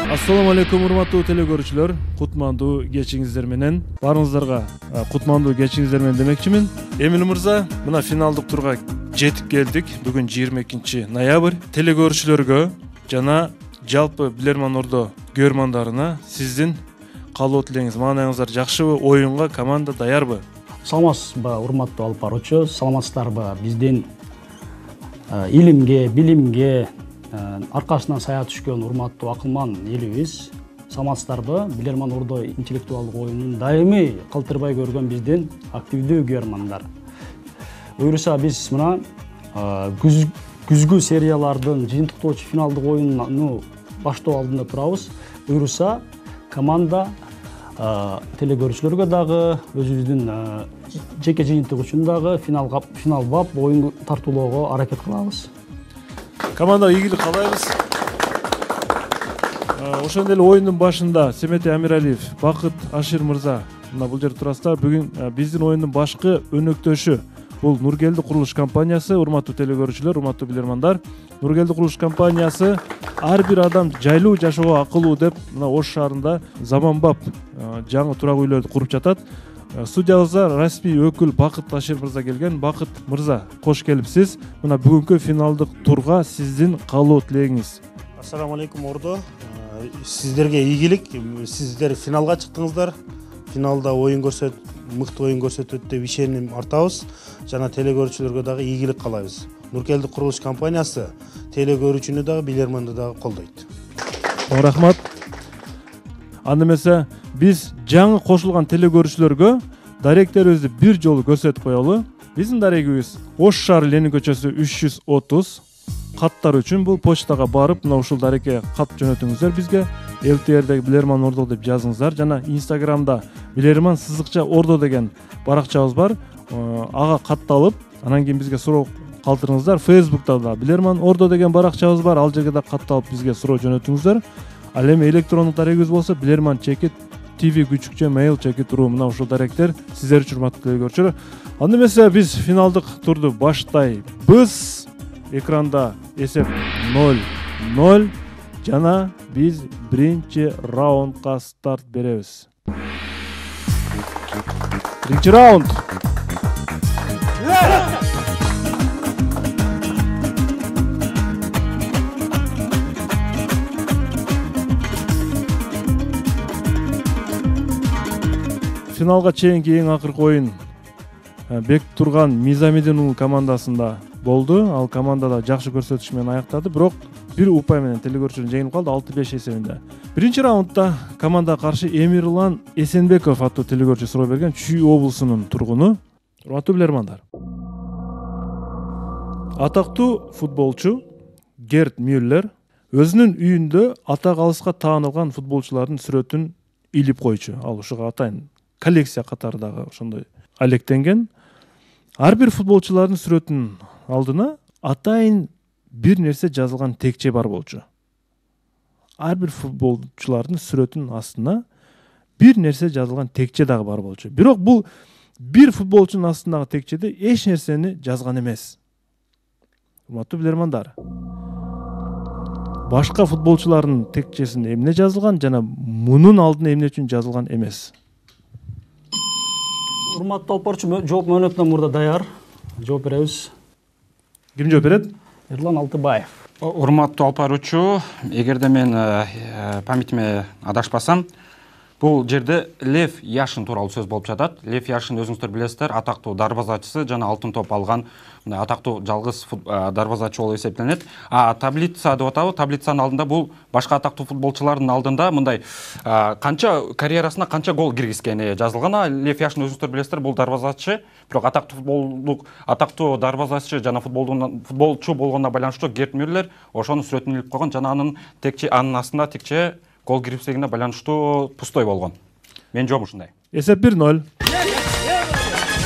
Assalamu alaikum урматтуу телекөрүүчүлөр. Кутмандуу кечиңиздер менен. Барыңыздарга кутмандуу кечиңиздер менен демекчимин. Эмил мырза, мына финалдык турга жетип келдик. Бүгүн 22 ноябрь. Телекөрүүчүлөргө жана жалпы Билерман Ордо көрөрмандарына сиздин каалоо тилегиңиз, маанайыңыздар жакшыбы? Оюнга команда даярбы? Саламатсызбы, урматтуу алып баруучу? Саламатсыздарбы? Биздин илимге, билимге аркасынан сая түшкөн урматтуу акылман элибиз, саламатсыздарбы? Билерман Ордо интеллектуалдык оюнун дайыми калтырбай көргөн биздин активдүү көрөрмандар. Буюрса биз мына күзгү сериялардын жыйынтыктоочу финалдык оюнуну баштоо алдында турабыз. Буюрса команда телекөрүүчүлөргө дагы өзүбүздүн жеке жыйынтык үчүн дагы финал бап оюн тартуулоого аракет кылабыз. Команда ийгилик каалайбыз. Ошондой эле оюндун башында Семете Амиралиев, Бакыт Ашир мырза мына бул жерде турасыздар. Бүгүн биздин оюндун башкы өнөктөшү бул Нургелди курулуш компаниясы. Урматтуу телекөрүүчүлөр, урматтуу билермандар, Нургелди курулуш компаниясы ар бир адам жайлуу жашоого акылуу деп мына Ош шаарында заманбап жаңы турак үйлөрдү куруп жатат. Студиябызга расмий өкүл Бакыт Ашир мырза келген. Бакыт мырза, кош келипсиз. Мына бүгүнкү финалдык турга сиздин каалоо тилегиңиз. Ассаламу алейкум Ордо. Сиздерге ийгилик. Сиздер финалга чыктыңыздар. Финалда мыкты оюн көрсөтөт деп ишеним артабыз. Жана телекөрүүчүлөргө дагы ийгилик каалайбыз. Нургелди курулуш компаниясы телекөрүүчүнү дагы, билерманды дагы колдойт. Рахмат. Анда эмесе биз жаңы кошулган телекөрүүчүлөргө даректерибизди бир жолу көрсөтүп коелу. Биздин дарегибиз Ош шаары Ленин көчөсү 330. Каттар үчүн бул почтага барып, мына ушул дарекке кат жөнөтүңүздөр бизге. ЛТРдеги Билерман Ордо деп жазыңыздар. Жана Инстаграмда Билерман _Ордо деген баракчабыз бар. Ага катталып, анан кийин бизге суроо калтырыңыздар. Фейсбукта да Билерман Ордо деген баракчабыз бар. Ал жерге да катталып бизге суроо жөнөтүңүздөр. Ал эми электрондук дарегибиз болсо bilerman@tv.mail.ru. Мына ушул даректер сиздер үчүн урматтуу телекөрүүчүлөр. Анда эмесе биз финалдык турду баштайбыз. Экранда эсеп 0-0 жана биз биринчи раундга старт беребиз. Биринчи раунд. Финалга чейинки эң акыркы оюн Бек Турган Мизамидин уулу командасында болду. Ал командада жакшы көрсөтүш менен аяктады, бирок бир упай менен телекөрүүчүлөр жеңип калды 6-5 эсебинде. Биринчи раундда командага каршы Эмирлан Эсенбеков аттуу телекөрүүчү суроо берген, Чүй облусунун тургуну. Урматтуу билермандар, атактуу футболчу Герт Мюллер өзүнүн үйүндө ата калыска таанылган футболчулардын сүрөтүн илип койчу. Ал ушуга атайын коллекция катарындагы ошондой алектенген. Ар бир футболчулардын сүрөтүнүн алдына атайын бир нерсе жазылган текче бар болчу. Ар бир футболчулардын сүрөтүнүн астына бир нерсе жазылган текче дагы бар болчу. Бирок бул бир футболчунун астындагы текчеде эч нерсени жазган эмес. Урматтуу билермандар, башка футболчулардын текчесинде эмне жазылган жана мунун алдына эмне үчүн жазылган эмес? Урматтуу алып баруучу, жооп мөөнөтүнөн мурда даяр. Жооп беребиз. Ким жооп берет? Эрлан Алтыбаев. Урматтуу алып баруучу, эгерде мен памятиме адашпасам, бул жерде Лев Яшин тууралуу сөз болуп жатат. Лев Яшин өзүңүздөр билесиздер, атактуу дарбазачысы жана алтын топ алган атактуу жалгыз дарбазачы болуп эсептелет. Таблица деп атабы, таблицанын алдында бул башка атактуу футболчулардын алдында мындай канча карьерасына канча гол киргизгени жазылган. Лев Яшин өзүңүздөр билесиздер, бул дарбазачы, бирок атактуу дарбазачы жана футболчу болгонуна байланыштуу Герт Мюллер ошонун сүрөтүн илип койгон жана анын астында текче гол киргизгенине байланыштуу пустой болгон. Мен жоом ушундай. Эсеп 1-0.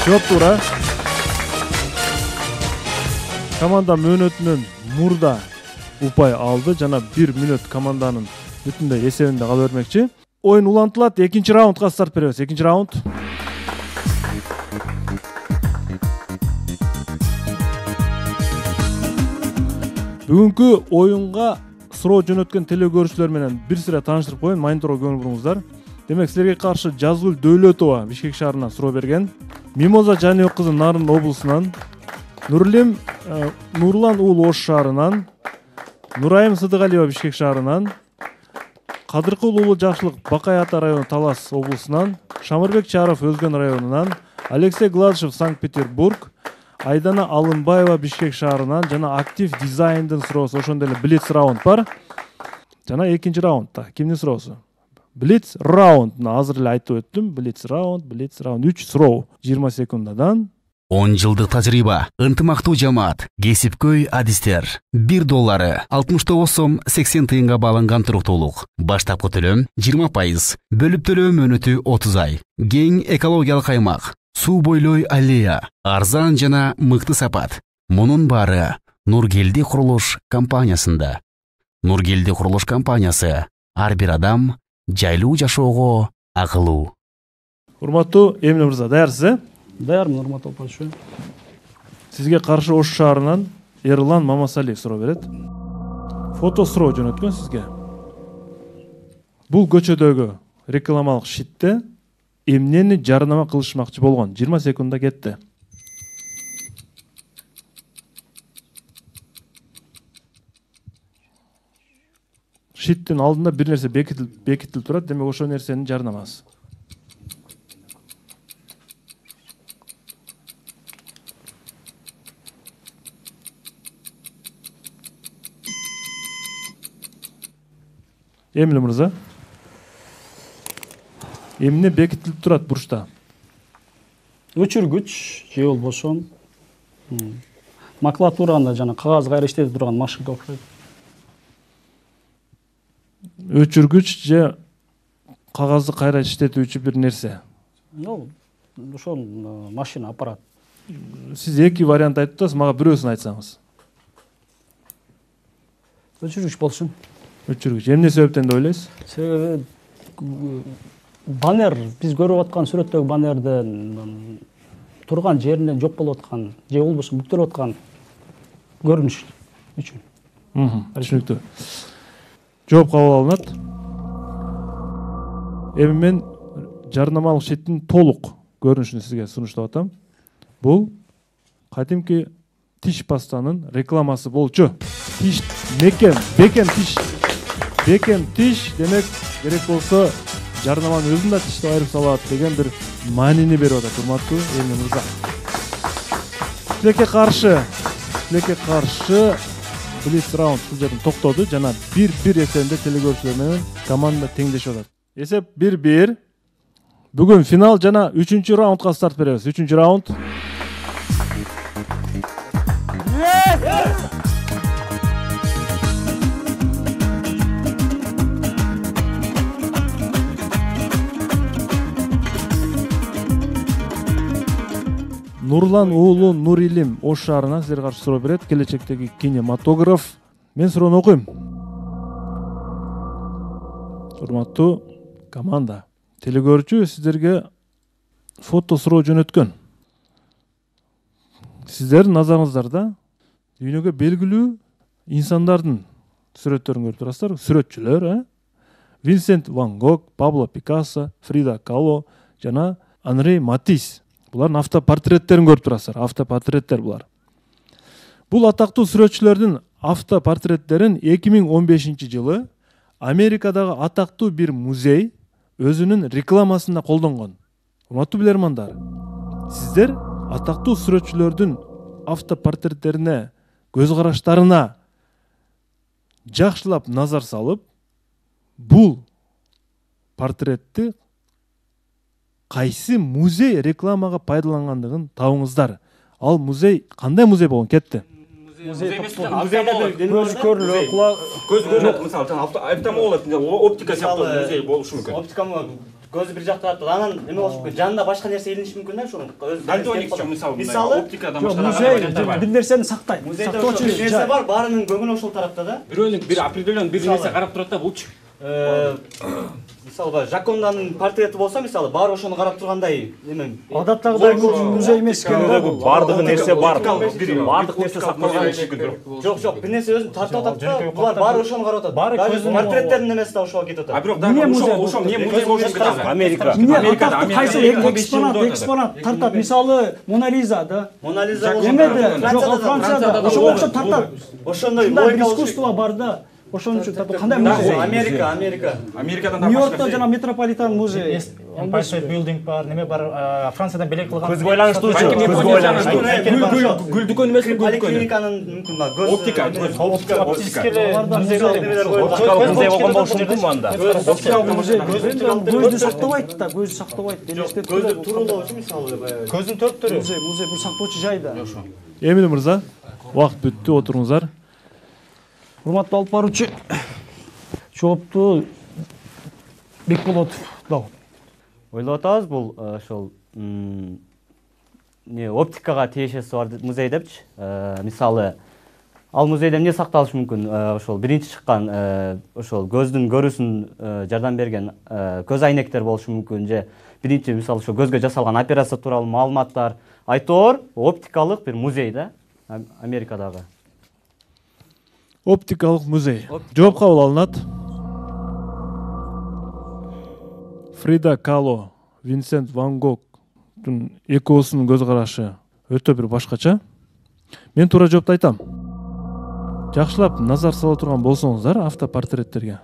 Жооп туура. Команда мөөнөтүнөн мурда упай алды жана 1 мүнөт команданын бүтүндөй эсебинде кала бермекчи. Оюн улантылат. Экинчи раундга старт беребиз. Экинчи раунд. Бүгүнкү оюнга суроо жөнөткөн теле көрүүчүлөр менен бир сыйра тааныштырып коеюн, мониторго көңүл буруңуздар. Демек, силерге каршы Жазгүл Дөөлөтова Бишкек шаарынан суроо берген. Мимоза Жаныбек кызы Нарын облусунан, Нурлан уулу Ош шаарынан, Нурайым Сыдыгалиева Бишкек шаарынан, Кадыркул уулу Жакшылык Бакай Ата району Талас облусунан, Шамырбек Чаров Өзгөн районунан, Алексей Гладышев Санкт-Петербург, Айдана Алынбаева Бишкек шаарынан жана Актив Дизайндын суроосу, ошондой эле Блиц раунд бар. Жана экинчи раундда кимдин суроосу? Блиц раундуна азыр эле айтып өттүм. Блиц раунд, 3 суроо 20 секундадан. 10 жылдык тажрыйба, ынтымактуу жамаат, кесипкөй адистер. $1 69 сом 80 тыйынга бааланган туруктуулук. Баштапкы төлөм 20%, бөлүп төлөө мөөнөтү 30 ай. Кең экологиялык аймак, суу бойлой аллея, арзан жана мыкты сапат. Мунун баары Нургелди курулуш компаниясында. Нургелди курулуш компаниясы ар бир адам жайлуу жашоого акылуу. Урматтуу Эмиль мырза, даярсыз? Даярмын, урматтуу болчу. Сизге каршы Ош шаарынан Эрлан Мамасалиев суроо берет. Фото суроо жөнөткөн сизге. Бул көчөдөгү рекламалык шитте эмнени жарнама кылышмакчы болгон? 20 секундда кетти. Шиттин алдында бир нерсе бекитилип турат, демек ошол нерсенин жарнамасы. Эмиль мырза, эмне бекитилип турат бурчта? Өчүргүч же болбосо макулатураны жана кагаз кайра иштетип турган машинка окшойт. Өчүргүч же кагазды кайра иштетүүчү бир нерсе. Ошол машина, аппарат. Сиз эки вариант айтып атасыз, мага бирөөсүн айтсаңыз. Өчүргүч болсун. Өчүргүч. Эмне себептен деп ойлойсуз? Себеби баннер, биз көрүп аткан сүрөттөгү баннерден турган жеринен жок болуп аткан, же болбосо бүктөлүп аткан көрүнүш үчүн. Түшүнүктүү. Жооп кабыл алынат. Эми мен жарнамалык шиттин толук көрүнүшүн сизге сунуштап атам. Бул кадимки тиш пастанын рекламасы болчу. Тиш бекем тиш, демек керек болсо жарнаманын өзүн да тиштеп айырып салат деген бир маанини берип атат, урматтуу Эмиль мырза. Тилекке каршы Блиц раунд бул жерден токтоду жана 1-1 эсебинде телекөрүүчүлөр менен команда теңдешип атат. Эсеп 1-1. Бүгүн финал жана 3-чү раундга старт беребиз. 3-чү раунд. Нурлан уулу Нурилим Ош шаарынан силерге каршы суроо берет. Келечектеги кинематограф. Мен суроону окуйм. Урматтуу команда, телекөрүүчү сиздерге фото суроо жөнөткөн. Сиздердин назарыңыздарда дүйнөгө белгилүү инсандардын сүрөттөрүн көрүп турасыздар. Сүрөтчүлөр, Винсент Ван Гог, Пабло Пикассо, Фрида Кало жана Анри Матис. Булардын автопортреттерин көрүп турасыздар. Автопортреттер булар. Бул атактуу сүрөтчүлөрдүн автопортреттерин 2015 жылы Америкадагы атактуу бир музей өзүнүн рекламасында колдонгон. Урматтуу билермандар, сиздер атактуу сүрөтчүлөрдүн автопортреттерине, көз караштарына жакшылап назар салып, бул портретти кайсы музей рекламага пайдалангандыгын табыңыздар. Ал музей кандай музей болгон? Кетти. Көз көрүнөт, мисалы оптомолог, оптика сыяктуу музей болушу мүмкүн. Оптикамы көзү бир жакта турат, анан эме болуш мүмкүн. Жанында башка нерсе илиниши мүмкүн да, ошону. Дальтоникча мисалы оптикадан башка Музей бир нерсени сактайт. Музейде ошол нерсе бар, баарынын көңүлү ошол тарапта да. Бирөөнүн бир определенный бир нерсе карап турат да, булчу мисалга Жаконданын портрети болсо, мисалы баары ошону карап тургандай эме. Адаттагыдай музей эмес экен да. Бардыгы нерсе бар. Бардык нерсе сакталган мүмкүн. Жок, бир нерсе өзүн тартып атат да, булар баары ошону карап атат. Портреттердин эмеси да ошого кетип атат. А бирок дагы ошо эмне музей болуш керек? Америка. Кайсы экспонат тартат, мисалы Мона Лиза да. Мона Лиза Эмеде, жок Францияда ошого окшоп тартат. Ошондой Бир искусство бар да. Ошон үчүн тартат. Кандай музей? Америкадан да Нью-Йоркто жана Метрополитен музей. Empire State Building бар, неме бар, Франциядан белек кылган. Көз байланыштуучу, көз байланыштуу. Гүл дүкөнү эмес, поликлиниканын мүмкүн бар. Оптика. Музей болгон болушу мүмкүн анда. Көздү сактабайт да, көздү сактабайт. Көздү турулоочу мисалы баягы. Көздүн төрт түрү. Музей бир сактоочу жай да. Эмин мырза, убакыт бүттү, отуруңуздар. Урматтуу алып баруучу, жоопту Бекболотов дал. Ойлоп атабыз, бул ошол оптикага тиешеси бар музей депчи. Мисалы, ал музейде эмне сакталышы мүмкүн? Ошол биринчи чыккан ошол көздүн көрүүсүн жардам берген көз айнектер болушу мүмкүн, же биринчи мисалы ошо көзгө жасалган операция тууралуу маалыматтар. Айтор оптикалык бир музей да, Америкадагы. Оптикалык музей. Жооп кабыл алынат. Фрида Кало, Винсент Ван Гогтун экөөсүнүн көз карашы өтө бир башкача. Мен туура жоопту айтам. Жакшылап назар сала турган болсоңуздар автопортреттерге.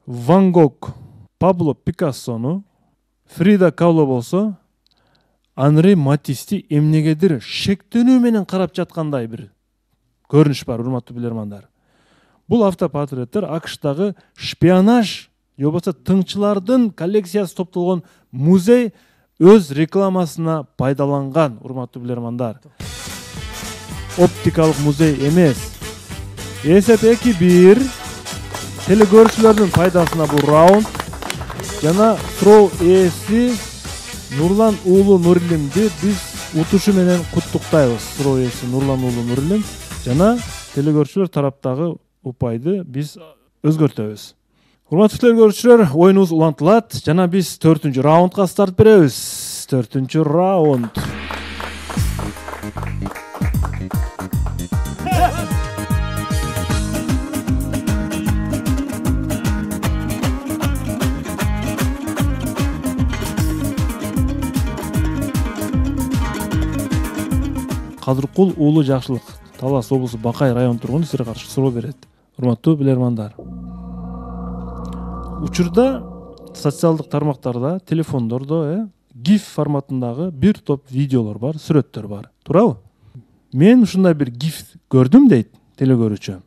Ван Гог Пабло Пикассону, Фрида Кало болсо Анри Матисти эмнегедир шектенүү менен карап жаткандай бир көрүнүш бар, урматтуу билермандар. Бул автопортреттер АКШтагы шпионаж же болбосо тыңчылардын коллекциясы топтолгон музей өз рекламасына пайдаланган, урматтуу билермандар. Оптикалык музей эмес. Эсеп 2-1. Телегөрүүчүлөрдүн пайдасына бул раунд. Жана суроо ээси Нурлан уулу Нурилимди биз утушу менен куттуктайбыз. Суроо ээси Нурлан уулу Нурилим жана телегөрүүчүлөр тараптагы упайды биз өзгөртөбүз. Урматтуу телегөрүүчүлөр, оюнубуз улантылат жана биз 4-чү раундга старт беребиз. 4-чү раунд. Кадыркул уулу Жакшылык, Талас облусу Бакай район тургуну сизге каршы суроо берет. Урматтуу билермандар. Учурда социалдык тармактарда, телефондордо GIF форматындагы бир топ видеолор бар, сүрөттөр бар. Туурабы? Мен ушундай бир GIF көрдүм дейт телегөрүүчү.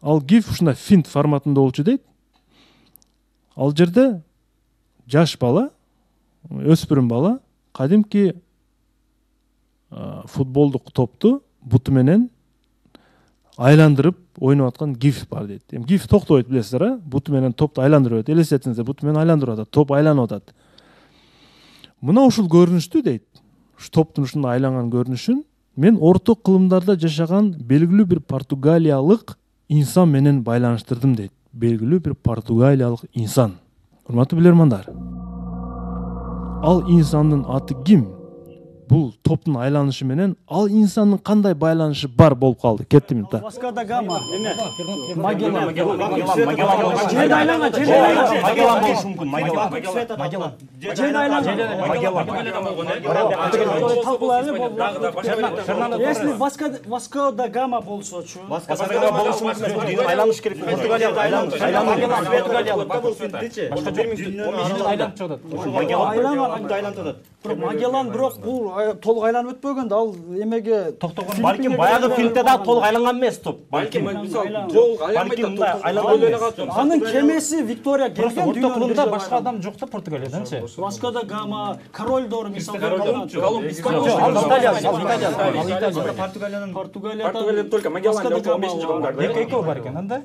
Ал GIF ушундай финт форматында болчу дейт. Ал жерде жаш бала, өспүрүм бала кадимки футболдук топту буту менен айландырып ойнап аткан GIF бар дейт. GIF токтобойт, билесиздер, буту менен топту айландырып атат. Элестетиңиздер, буту менен айландырып атат, топ айланып атат. Мына ушул көрүнүштү дейт. Ушу топтун ушундай айланган көрүнүшүн мен орто кылымдарда жашаган белгилүү бир португалиялык инсан менен байланыштырдым дейт. Белгилүү бир португалиялык инсан. Урматтуу билермандар. Ал инсандын аты ким? Бул топтун айланышы менен ал инсандын кандай байланышы бар болуп калды? Кетти минутта. Васко да Гама. Магеллан болушу мүмкүн. Магеллан. Если Васко да Гама болсочу. Айланыш керек. Магеллан бирок бул толук айланып өтпөгөн да, ал эмеге токтогон балким баягы фильмде да толук айланган эмес топ. Балким толук айланбайт. Анын кемеси Виктория келген Орто кылымда башка адам жок да Португалияданчы. Васко да Гама, Корольдор мисалы. Португалиядан только Магеллан 15-жылдарда. Экөө бар экен анда.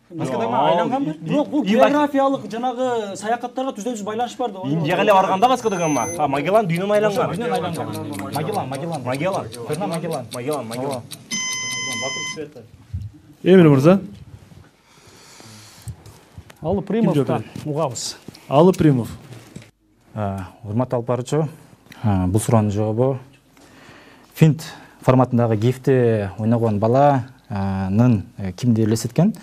Васко да Гама айланган. Бирок бул географиялык жанагы саякаттарга түздөн-түз байланыш бар да. Индияга эле барганда Васко да Гама. Магеллан дүйнөн айланган. Магеллан. Эмин мырза. Алып Примовтан угабыз. Алып Примов. Урматтуу алып баруучу, бул суроонун жообу финт форматындагы гифти ойногон баланын кимди элестеткен?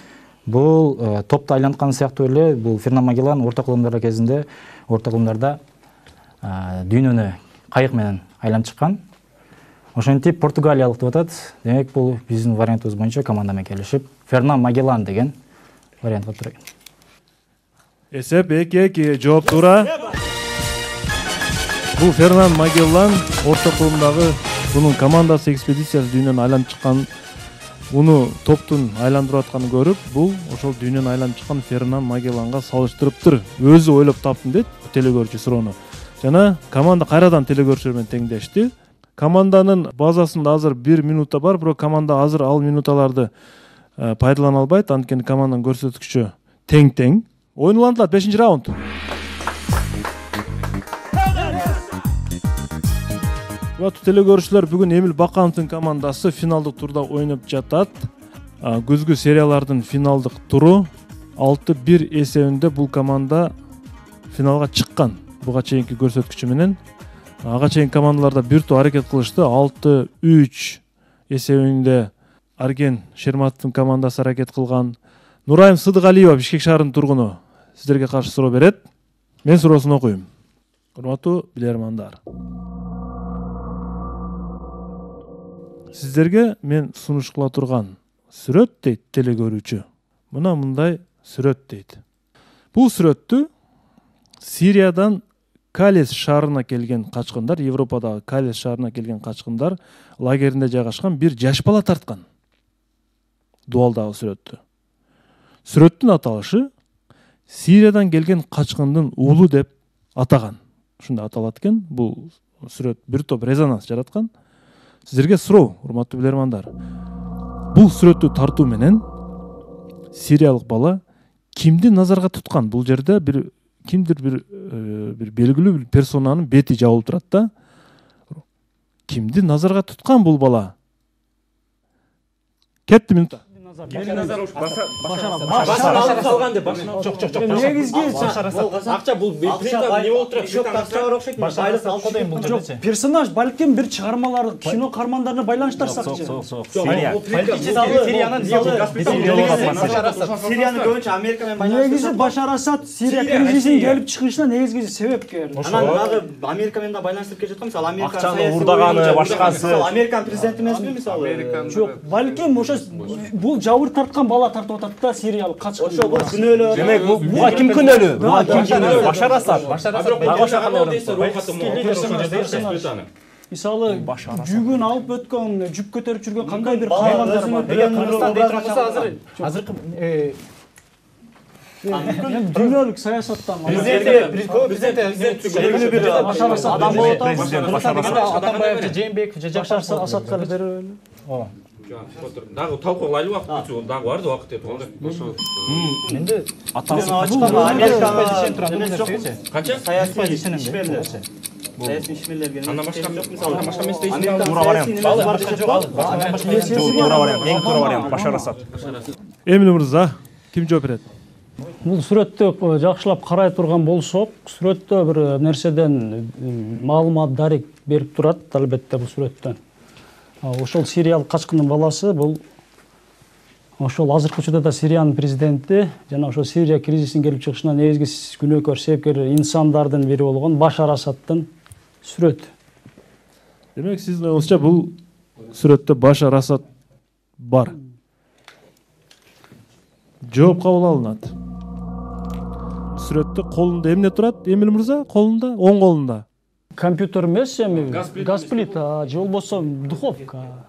Бул топто айланткан сыяктуу эле бул Фернан Магеллан орто кылымдар кезинде орто кылымдарда дүйнөнү кайык менен айланып чыккан. Ошентип Португалиялык деп атат. Демек бул биздин вариантыбыз боюнча команда менен келишип Фернан Магеллан деген вариантка тура экен. Эсеп 2-2 жооп туура. Бул Фернан Магеллан орто кылымдагы бунун командасы экспедициясы дүйнөнү айланып чыккан, буну топтун айландырып атканын көрүп, бул ошол дүйнөнү айланып чыккан Фернан Магелланга салыштырыптыр. Өзү ойлоп таптым дейт телекөрүүчү суроону. Жана команда кайрадан телекөрүүчүлөр менен теңдешти. Команданын базасында азыр 1 минута бар, бирок команда азыр ал минуталарды пайдалана албайт, анткени команданын көрсөткүчү тең-тең. Oyun ulantılат 5-ci rauнд. Телекөрүүчүлөр бүгүн Эмил Бакановдун командасы финалдык турда ойноп жатат. Күзгү сериялардын финалдык туру 6-1 эсебинде бул команда финалга чыккан. Буга чейинки көрсөткүчү менен ага чейин командаларда бир топ аракет кылышты. 6-3 эсебинде Арген Шерматовдун командасы аракет кылган. Нурайым Сыдыгалиева Бишкек шаарынын тургуну сиздерге каршы суроо берет. Мен суроосун окуйм. Урматтуу билермандар. Сиздерге мен сунуш кыла турган сүрөт дейт телекөрүүчү. Мына мындай сүрөт дейт. Бул сүрөттү Сириядан Калес шаарына келген качкындар, Европадагы Калес шаарына келген качкындар лагеринде жайгашкан бир жаш бала тарткан. Дуалдагы сүрөттү. Сүрөттүн аталышы Сириядан келген качкындын уулу деп атаган. Ушундай аталат экен. Бул сүрөт бир топ резонанс жараткан. Сиздерге суроо, урматтуу билермандар. Бул сүрөттү тартуу менен сириялык бала кимди назарга туткан? Бул жерде кимдир бир белгилүү персонанын бети жабылып турат да. Кимди назарга туткан бул бала? Кетти минута. Персонаж балким бир чыгармалар, кино кармандарына байланыштырсакчы. Сирияны көбүнчө Америка менен байланыштырсак. Негизи Башар Асад Сирия кризисинин келип чыгышына негизги себепкер. Анан Америка менен да байланыштырып келе жаткан, мисалы Америка акчаны урдаганы башкасы. Американ президенти эмесби мисалы? Жок, балким ошо бул жабыр тарткан бала тартып атат да сириялык качкын. Ошо бул күнөөлүү. Демек буга ким күнөөлүү? Буга ким күнөөлүү? Башар Асад. Мисалы жүгүн алып өткөн, жүк көтөрүп жүргөн кандай бир каймандар бар. Азыркы Дүйнөлүк саясаттан Башар Асад адам болуп Атамбаев, Жээнбеков, Башар Асадка берели. Дагы талкуулайлы убакыт үчүн дагы барды убакыт деп турганда. Менде Канча? Саясий ишмерлер. Саясий ишмерлерге. Андан башка мисалы башка эмес дейсиң. туура вариант. Эң туура вариант Башар Асад. Эмил мырза, ким жооп берет? Бул сүрөттү жакшылап карай турган болсок, сүрөттө бир нерседен маалымат дарек берип турат, албетте бул сүрөттөн. Ошол сириялык качкындын баласы бул ошол азыркы учурда да Сириянын президенти жана ошол Сирия кризисинин келип чыгышына негизги күнөөкөр себепкер инсандардын бири болгон Башар Асадтын сүрөтү. Демек сиздин оюңузча бул сүрөттө Башар Асад бар. Жооп кабыл алынат. Сүрөттө колунда эмне турат? Эмил мырза, колунда, оң колунда. Компьютер эмес эми, газ плита, же болбосо духовка.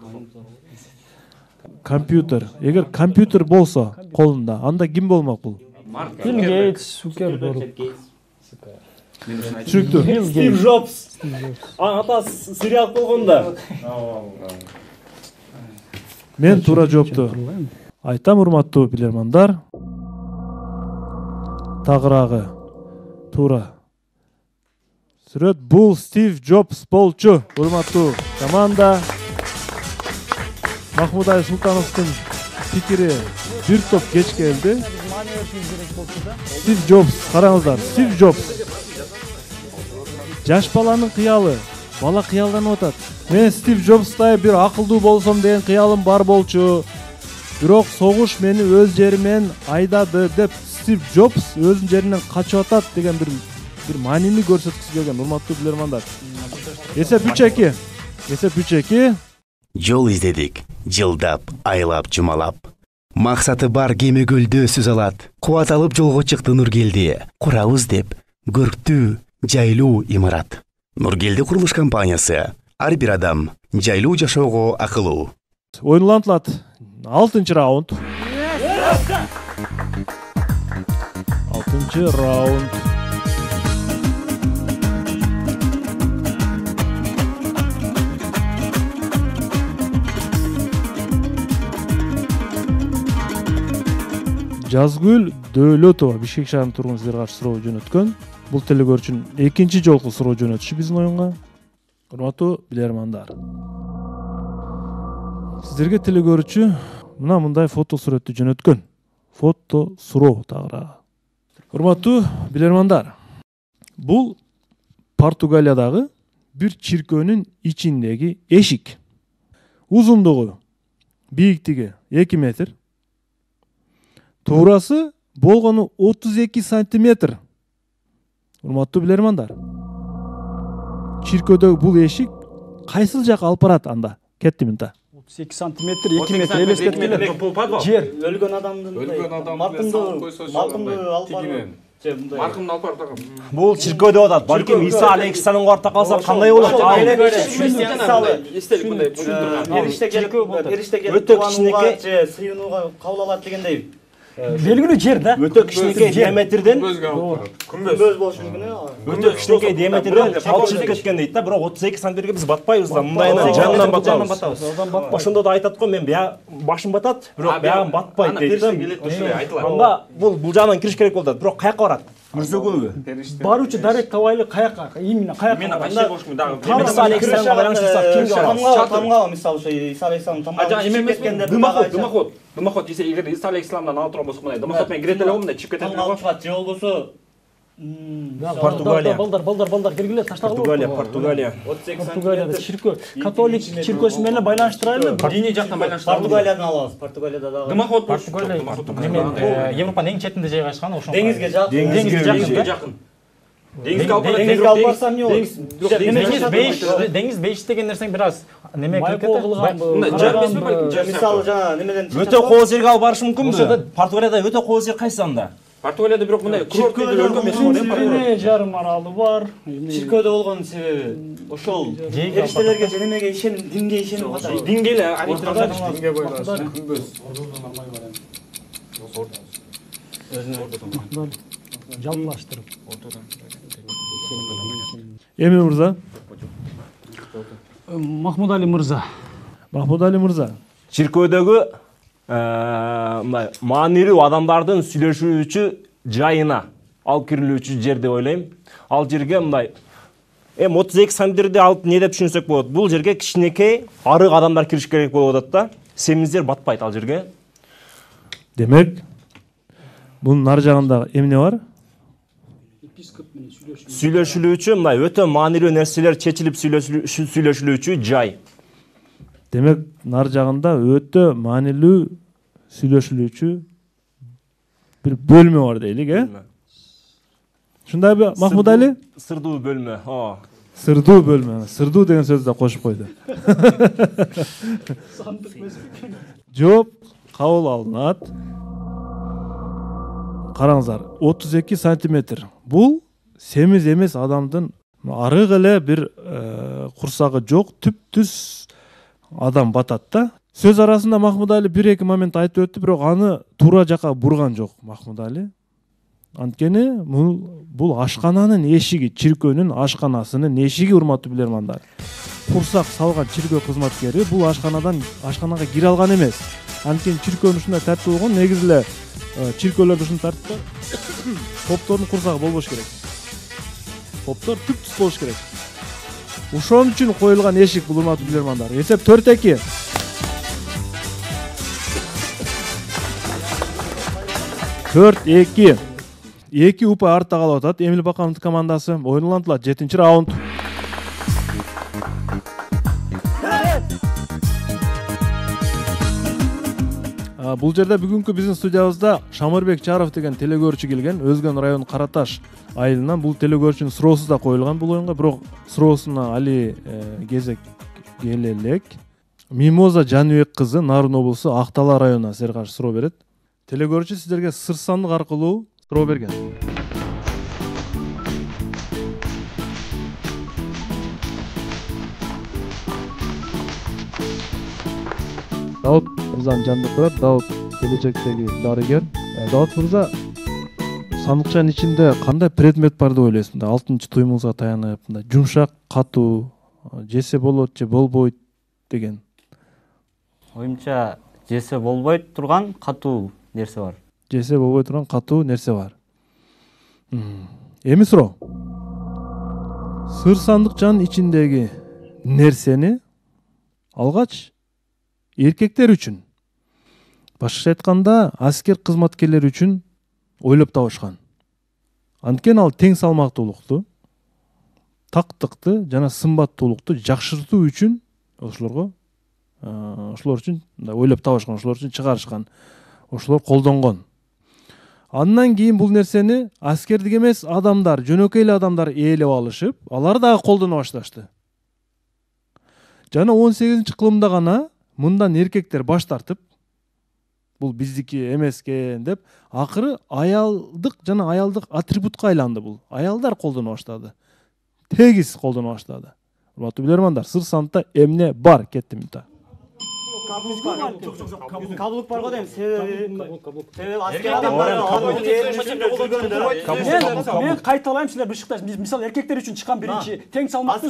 Компьютер. Эгер компьютер болсо колунда, анда ким болмок бул? Билл Гейтс, Цукерберг. Түшүнүктүү. Стив Джобс. Атасы сириялык болгондо. Мен туура жоопту айтам, урматтуу билермандар. Тагыраагы туура. Сүрөт бул Стив Джобс болчу. Урматтуу команда. Махмудай Султановдун пикири бир топ кеч келди. маани беришибиз керек болчу да. Стив Джобс, караңыздар, Стив Джобс. Жаш баланын кыялы, бала кыялданып атат. Мен Стив Джобстай бир акылдуу болсом деген кыялым бар болчу. Бирок согуш мени өз жеримен айдады деп Стив Джобс өзүнүн жеринен качып атат деген бир маанини көрсөткүсү келген, урматтуу билермандар. Эсеп 3-2. Эсеп 3-2. Жол издедик, жылдап, айлап, жумалап. Максаты бар кеме көлдө сөз алат. Кубат алып жолго чыкты Нургелди. Курабыз деп, көрктүү, жайлуу имарат. Нургелди курулуш компаниясы. Ар бир адам жайлуу жашоого акылуу. Ойнулантылат. 6-чы раунд. 6-чы раунд. Жазгүл Дөөлөтова Бишкек шаарынын тургуну сиздерге каршы суроо жөнөткөн. Бул телегөрүүчүнүн экинчи жолку суроо жөнөтүшү биздин оюнга. Урматтуу билермандар. Сиздерге телегөрүүчү мындай фото сүрөттү жөнөткөн. Фото суроо тагыраак. Урматтуу билермандар. Бул Португалиядагы бир чиркөөнүн ичиндеги эшик. Узундугу, бийиктиги 2 метр. Туурасы болгону 32 сантиметр. Урматтуу билермандар. Чиркөөдөгү бул эшик кайсыл жака алып барат анда? Кеттим мынта. 32 сантиметр, 2 метр элестетилет. Жер. Өлгөн адамдын маркумду алып барып. Маркумду алып барып. Бул чиркөө деп атат. Балким Иса Алейхиссаламдын карта калса кандай болот? Эстелик мындай эриште келип, эриште келип өтө кичинекей сыйынууга кабыл алат дегендей. Белгилүү жер да. Өтө кичинекей диаметрден Күмбөз болушу мүмкүн. өтө кичинекей диаметрден чал чыгып кеткен дейт да. Бирок 32 сантиметрге биз батпайбыз да. Мындайына жанынан батабыз. Ошондо да айтат го, мен бая башым батат, бирок баягым батпайт дейт да. Анда бул жагынан кириш керек болот. Бирок каяка барат? Мүрзөгөбү? Баруучу дарек табайлы каяка? Именно каяка? Мен кайсы болушмун дагы. Иса Алейхиссаламга байланыштырсак кимге барабыз? Тамга, мисалы ушу Иса Алейхиссалам тамга. Дымахот эгер Иса Алейхиссаламдан алып турган болсок мындай дымахот менен кирет эле го, мындай чыгып кетет эле го. Же болбосо Португалия. Балдар киргиле таштагыла. Португалия. Португалияда чиркөө, католик чиркөөсү менен байланыштырайлы. Диний жактан байланыштыралы. Португалиядан алабыз. Португалияда дагы. Дымахот Португалия Европанын эң четинде жайгашкан ошол. Деңизге жакын. Деңизге жакын. Деңизге алып барсам не болот? Деңиз бейиш деген нерсең бир аз неме Май кылган. Мисалы жана немеден өтө кооз жерге алып барыш мүмкүнбү? Португалияда өтө кооз жер кайсы анда? Португалияда бирок мындай Чиркөөнүн жарым аралы бар. чиркөөдө болгонун себеби ошол эриштелерге же немеге ишеним, динге ишеним катары. динге эле динге Жалпылаштырып. Эми мырза. Махмуд Али мырза. Махмуд Али мырза. чиркөөдөгү мындай маанилүү адамдардын сүйлөшүүчү жайына алып кирилүүчү жер деп ойлойм. Ал жерге мындай 32 сантиметрди алып не деп түшүнсөк болот? Бул жерге кичинекей арык адамдар кириш керек болуп атат да. Семиздер батпайт ал жерге. Демек, бунун ар жагында эмне бар? Сүйлөшүлүүчү мындай өтө маанилүү нерселер чечилип сүйлөшүлүүчү жай. Демек, нар жагында өтө маанилүү сүйлөшүлүүчү бир бөлмө бар дейлик, Ушундайбы, Махмуд Али? Сырдуу бөлмө. Сырдуу бөлмө. Сырдуу деген сөздү да кошуп койду. Жооп кабыл алынат. Караңыздар, 32 сантиметр. Бул семиз эмес адамдын арык эле бир курсагы жок, түп-түз адам батат да. Сөз арасында Махмуд Али 1-2 момент айтып өттү, бирок аны туура жака бурган жок Махмуд Али. Анткени бул ашкананын эшиги, чиркөөнүн ашканасынын эшиги, урматтуу билермандар. Курсак салган чиркөө кызматкери бул ашканага кире алган эмес. Анткени чиркөөнүн ушундай тартип болгон, негизи эле чиркөөлөрдө ушундай тартипта поптордун курсагы болбош керек. Поптор түп-түз болуш керек. Ошон үчүн коюлган эшик бул, урматтуу билермандар. Эсеп 4-2. 4-2. 2 упай артта калып атат Эмил Бакановдун командасы. Оюн улантылат 7-чи раунд. Бул жерде бүгүнкү биздин студиябызда Шамырбек Чаров деген телекөрүүчү келген. Өзгөн район Караташ айылынан. Бул телекөрүүчүнүн суроосу да коюлган бул оюнга, бирок суроосуна али кезек келе элек. Мимоза Жаныбек кызы Нарын облусу Актала районунан силерге каршы суроо берет. Телекөрүүчү сиздерге сыр сандык аркылуу суроо берген. Даут мырзанын жанында турат. Даут келечектеги дарыгер. Даут мырза, сандыкчанын ичинде кандай предмет бар деп ойлойсуң? Мындай 6-чы туймуңузга таянып, мындай жумшак, катуу, жесе болот же болбойт деген. Оюмча жесе болбойт турган катуу нерсе бар. Жесе болбой турган катуу нерсе бар. Эми суроо. Сыр сандыкчанын ичиндеги нерсени алгач эркектер үчүн, башкача айтканда аскер кызматкерлери үчүн ойлоп табышкан. Анткени ал тең салмактуулукту, тактыкты жана сымбаттуулукту жакшыртуу үчүн ошолор үчүн ойлоп табышкан, ошолор үчүн чыгарышкан, ошолор колдонгон. Андан кийин бул нерсени аскердик эмес адамдар, жөнөкөй эле адамдар ээлеп алышып, алар дагы колдоно башташты. Жана 18-чи кылымда гана мындан эркектер баш тартып, бул биздики эмес экен деп, акыры аялдык жана аялдык атрибутка айланды бул. Аялдар колдоно баштады. Тегиз колдоно баштады. Урматтуу билермандар, сыр сандыкта эмне бар? Кеттим та. Каблук бар го дейм. Себеби аскер адамдар мен кайталайм, силер бышыктайсыз. Биз мисалы эркектер үчүн чыккан биринчи тең салмактуу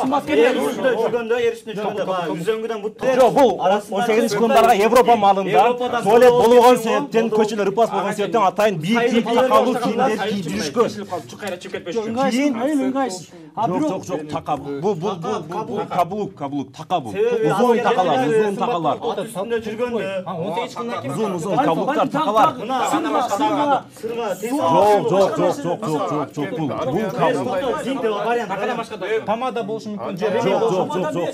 сымбаткерлер жүргөндө, ер үстүнө жүргөндө, үзөңгүдөн бутта. Жок, бул 18-чи кылымдагы Европа малында туалет болгон себептен, көчөлөр ыпас болгон себептен атайын бийик такалуу кийимдер кийип жүрүшкөн. Жок, така. Бул каблук, така бул. Узун такалар, узун такалар. Ат үстүндө жүргөндө, 18 кылымдан кийин Узун каблуктар, такалар. Жок. Бул каблук. Тамада болушу мүмкүн.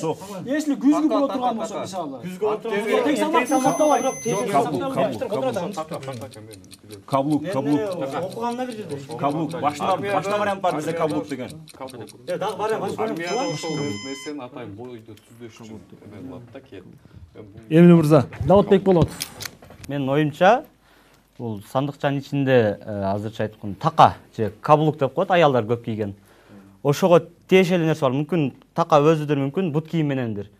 Жок. Если күзгү боло турган болсо, мисалы. Тең салмактуу каптабай. Каблук. окуганына бир жерде. Каблук. Башта вариант бар бизде каблук деген. Дагы бар, нерсени атайын бойду түздөшү эме болот да кет. Эмил мырза. Даутбек болот. Менин оюмча, бул сандыкчанын ичинде азырча айткан така же каблук деп коет, аялдар көп кийген. Ошого тиешелүү нерсе бар. Мүмкүн така өзүдүр, мүмкүн бут кийим менендир.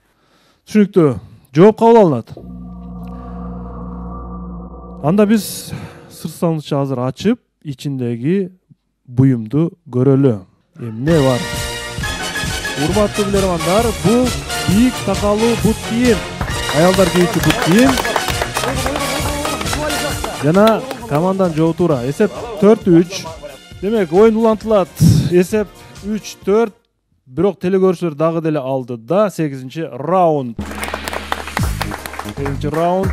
Түшүнүктүү. Жооп кабыл алынат. Анда биз сыр сандыкча азыр ачып, ичиндеги буюмду көрөлү. Эмне бар? Урматтуу билермандар, бул бийик такалуу бут кийим. Аялдар кийүүчү бут кийим. Жана команданын жообу туура. Эсеп 4-3. Демек, оюн улантылат. Эсеп 3-4. Бирок телекөрүүчүлөр дагы деле алды да 8-чи раунд. 8-чи раунд.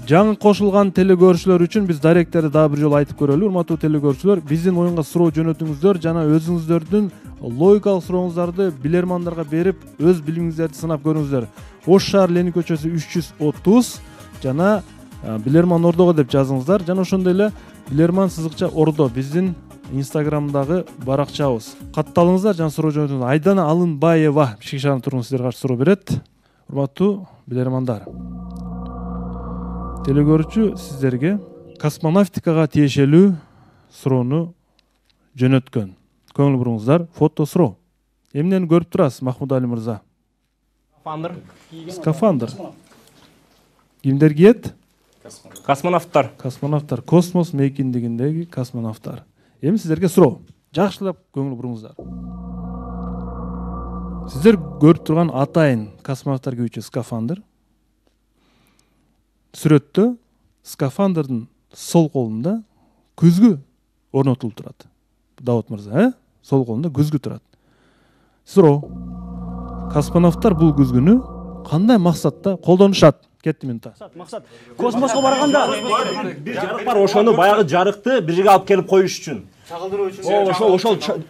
Жаңы кошулган телекөрүүчүлөр үчүн биз даректерди дагы бир жолу айтып көрөлү. Урматтуу телекөрүүчүлөр, биздин оюнга суроо жөнөтүңүздөр жана өзүңүздөрдүн логикалык сурооңуздарды билермандарга берип, өз билимиңиздерди сынап көрүңүздөр. Ош шаар Ленин көчөсү 330 жана билерман ордого деп жазыңыздар. Жана ошондой эле билерман сызыкча ордо биздин Инстаграмдагы баракчабыз. Катталыңыздар жана суроо жөнөтүңүздөр. Айдана Алынбаева Бишкек шаарынын тургуну сиздерге каршы суроо берет. Урматтуу билермандар, телекөрүүчү сиздерге космонавтикага тиешелүү суроону жөнөткөн. Көңүл буруңуздар, фото суроо. Эмнени көрүп турасыз, Махмуд Али мырза? Скафандр. Кимдер кийет? Космонавттар. Космонавттар, космос мейкиндигиндеги космонавттар. Эми сиздерге суроо. Жакшылап көңүл буруңуздар. Сиздер көрүп турган атайын космонавттар кийүүчү скафандр. Сүрөттө скафандрдын сол колунда күзгү орнотулуп турат. Даут мырза, сол колунда күзгү турат. Суроо. Космонавттар бул күзгүнү кандай максатта колдонушат? кетти минута. Максат, космоско барганда бир жарык бар, ошону баягы жарыкты бир жерге алып келип коюш үчүн. Чагылдыруу үчүн.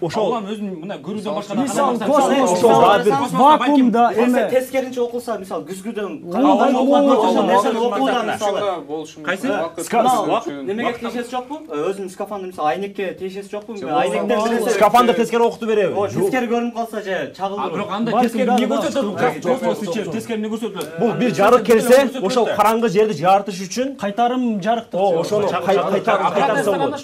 Ошол өзүм мына көрүүдөн башка мисалы космос вакуумда эме тескеринче окулса, мисалы күзгүдөн нерсени окууда мисалы. Кайсы? Немеге тийишеси жокпу? Өзүнүн скафандр мисалы айнекке тийишеси жокпу? Айнектен нерсе скафандр тескери окутуп береби? Тескери көрүнүп калса же чагылдыруу. Бирок анда тескери эмне көрсөтөт? Космос ичинде тескери эмне көрсөтөт? Бул бир жарык келсе, ошол караңгы жерди жарытыш үчүн кайтарым жарыктык. ошону кайтарса болот.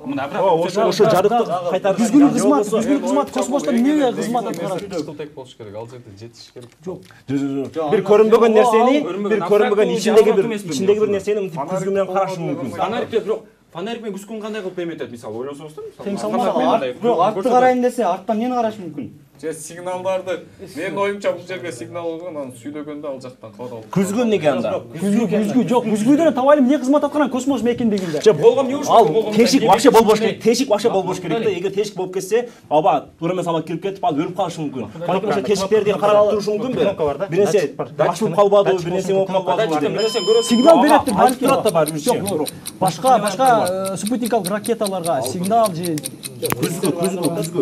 Ошо жарыкты кайтарып күзгүнүн кызматы космосто эмнеге кызмат аткарат? Дискотек болуш керек, ал жерде жетиш керек. Жок. Бир көрүнбөгөн нерсени, бир көрүнбөгөн ичиндеги бир нерсени күзгү менен карашы мүмкүн. Фонарикте бирок фонарик менен күзгүн кандай кылып эметет мисалы ойлонсоңуздар? Тең салмак. Бирок артты карайын десе, арттан эмнени караш мүмкүн? Же сигналдарды, менин оюмча бул жерге сигнал болгон, аны сүйлөгөндө ал жактан кодол. Күзгү эмнеге анда? Күзгү жок, күзгүдөн табайлы эмне кызмат аткарган космос мекендигинде? Же болгон эмне ал тешик вообще болбош керек. Тешик вообще болбош керек да. Эгер тешик болуп кетсе, аба туура эмес аба кирип кетип, ал өлүп калышы мүмкүн. Балким ошо тешиктерди карап турушу мүмкүнбү? Бир нерсе ачылып калбады, бир нерсе болуп калбады. Сигнал берет деп айтып турат да бар үрчү. Башка спутниктик ракеталарга сигнал же күзгү.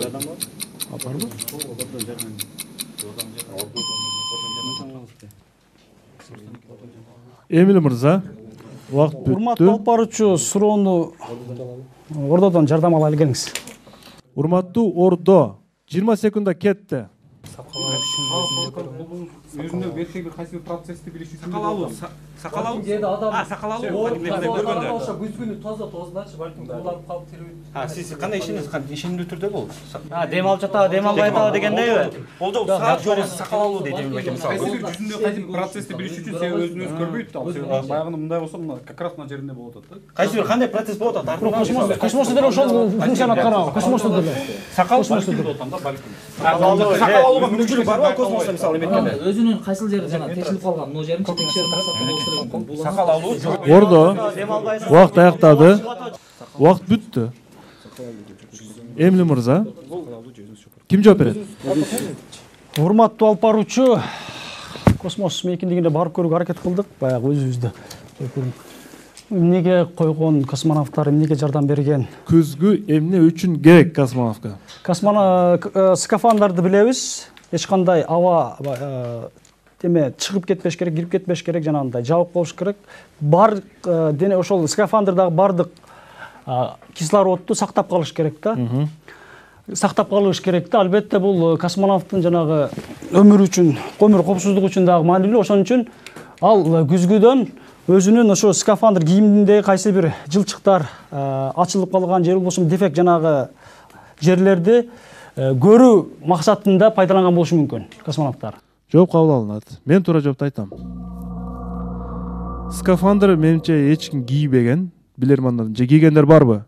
Эмил мырза, убакыт бүттү. урматтуу алып баруучу суроону ордодон жардам ала келиңиз. Урматтуу Ордо, 20 секундда кетти. Өзүнө беттеги кайсы бир процессти билиш үчүн сакал алуу. Сакал алуу. Ошо күзгүнү тоздачы балким буланып калып тербейт. Сиз кандай ишениңиз? Ишендүү түрдө бул? Дем алып жатабы, дем албай атабы дегендейби? Ол жок, саат жок, сакал алуу дейт эми мисалы. Кайсы бир жүзүндө кайсы бир процессти билиш үчүн сен өзүн өзү көрбөйт да. Баягы мындай болсо, мына как раз мына жеринде болуп атат да. Кайсы бир кандай процесс болуп атат? Космосто деле ошол функцияны аткарабы? Космосто деле. Сакал деп атам да балким. Сакал алууга мүмкүнчүлүк барбы космосто мисалы эметкенде? Өзүнүн кайсыл жери жана текшилип калган, могу жерин текшерип тастап Сакал алуу. Ордо, убакыт аяктады. Убакыт бүттү. Эмил мырза, ким жооп берет? Урматтуу алып баруучу, космос мекендигине барып көрүүгө аракет кылдык, баягы өзүбүздө. Эмнеге койгон космонавттар, эмнеге жардам берген? Күзгү эмне үчүн керек космонавтка? Скафандрды билебиз. Эч кандай аба теме чыгып кетпеш керек, кирип кетпеш керек, жанагындай жабык болуш керек. Бар дене ошол скафандрдагы бардык кислородду сактап калыш керек да. Сактап калыш керек да. Албетте бул космонавттын жанагы өмүрү үчүн, өмүр коопсуздугу үчүн дагы маанилүү. Ошон үчүн ал күзгүдөн өзүнүн ошо скафандр кийиминде кайсы бир жылчыктар ачылып калган же болбосо дефект жанагы жерлерди көрүү максатында пайдаланган болушу мүмкүн космонавттар. Жооп кабыл алынат. Мен туура жоопту айтам. Скафандр менимче эч ким кийбеген, билермандардын же кийгендер барбы?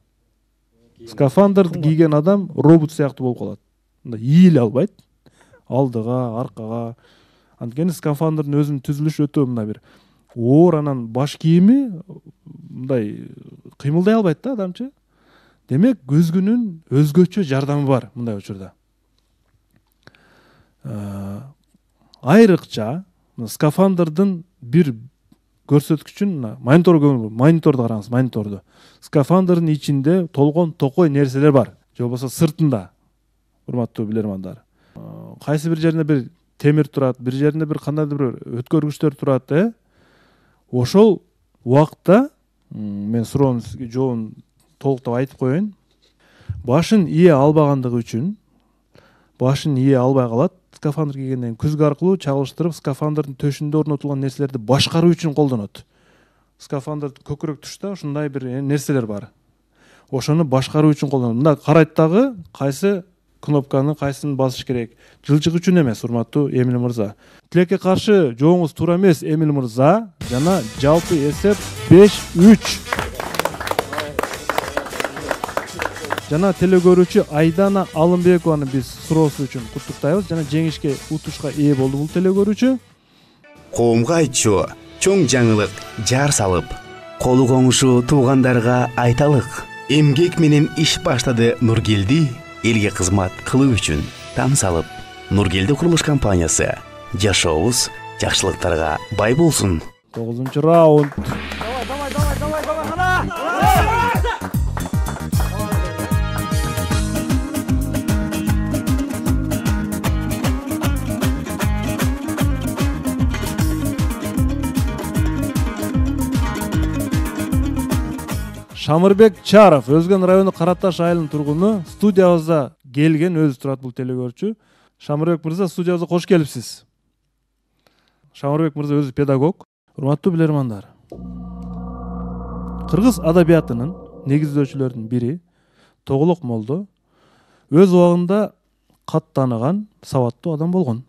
Скафандр кийген адам робот сыяктуу болуп калат. Мындай ийиле албайт. Алдыга, аркага. Анткени скафандрдын өзүнүн түзүлүшү өтө мындай бир оор, анан баш кийими мындай кыймылдай албайт да адамчы. Демек, күзгүнүн өзгөчө жардамы бар мындай учурда. Айрыкча скафандрдын бир көрсөткүчүн мониторду караңыз, мониторду. Скафандрдын ичинде толгон токой нерселер бар, же болбосо сыртында. Урматтуу билермандар. Кайсы бир жеринде бир темир турат, бир жеринде бир кандайдыр бир өткөргүчтөр турат, Ошол убакта мен суроонун жообун толуктап айтып коеюн. Башын ие албагандыгы үчүн, башын ие албай калат. Скафандр кийгенден күзгү аркылуу чагылыштырып, скафандрдын төшүндө орнотулган нерселерди башкаруу үчүн колдонот. Скафандрдын көкүрөк тушта ушундай бир нерселер бар. Ошону башкаруу үчүн колдонот. Мында карайт дагы кайсы кнопканы кайсысын басыш керек. Жылчык үчүн эмес, урматтуу Эмил мырза. Тилекке каршы жооңуз туура эмес, Эмил мырза. Жана жалпы эсеп 5-3. Жана телекөрүүчү Айдана Алымбекованы биз суроосу үчүн куттуктайбыз. Жана жеңишке утушка ээ болду бул телекөрүүчү. Коомго айтчу, чоң жаңылык жар салып, колу коңушу туугандарга айталык. Эмгек менен иш баштады Нургелди, элге кызмат кылуу үчүн там салып. Нургелди курулуш компаниясы. Жашообуз жакшылыктарга бай болсун. 9 раунд. Шамырбек Чаров, Өзгөн району Караташ айылынын тургуну, студиябызда келген, өзү турат бул телекөрүүчү. Шамырбек мырза, студиябызга кош келипсиз. Шамырбек мырза өзү педагог. Урматтуу билермандар. Кыргыз адабиятынын негиздөөчүлөрүнүн бири Тоголок Молдо өз убагында кат тааныган, сабаттуу адам болгон.